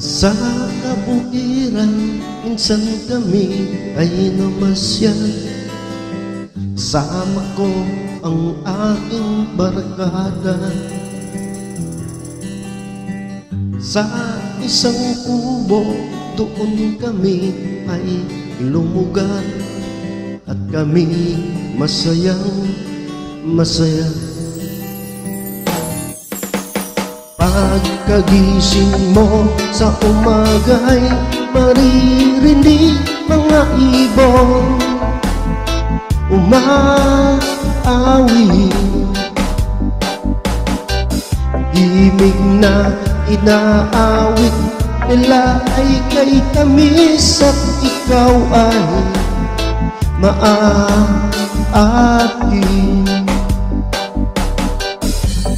Sa kabukiran, minsan kami ay namasyal. Sama ko ang aking barkada. Sa isang kubo, doon kami ay lumugar. At kami masayang masaya. Pagkagising mo sa umaga'y maririnig mga ibon umaawi. Himig na inaawit nila ay kay tamis at ikaw ay maaakin.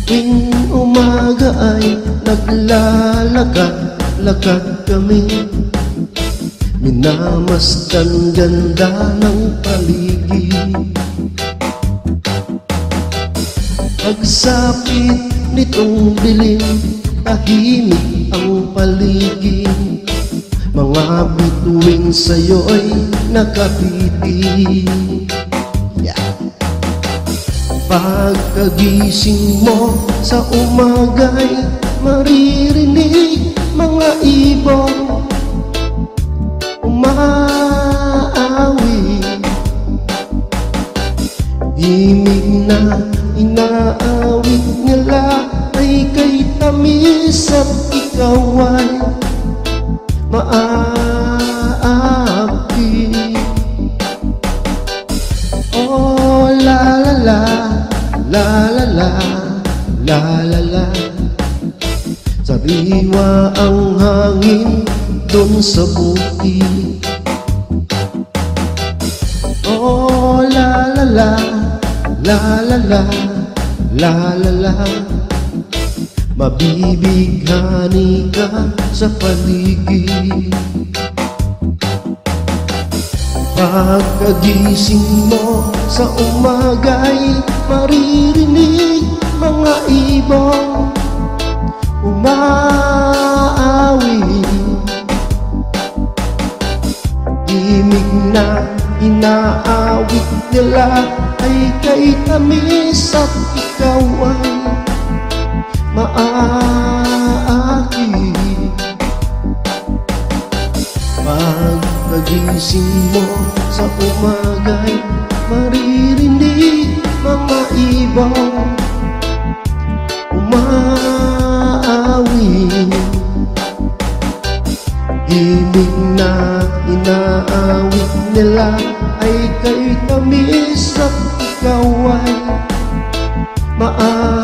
Tuwing umaga ay naglalakad-lakad kami, minamasdan ganda ng paligid. Pagsapit nitong dilim, tahimik ang paligid. Mga bituing sa'yo'y nakapitig. Pagkagising mo sa umaga'y maririnig mga ibon umaawi. Himig na inaawit nila ay kay tamis at ikaw ay maaakit. Oh la la la, la la la, la la la. Sariwa ang hangin dun sa bukid. Oh la la la, la la la, la la la. Mabibighani ka sa paligid. Pagkagising mo sa umaga'y maririnig mga ibon umaawi. Himig na inaawit nila ay kay tamis at ikaw ay maaakit. Pagkagising mo sa umaga'y maririnig mga ibon umaawi. Himig na inaawit nila ay kay tamis at ikaw ay maaakit.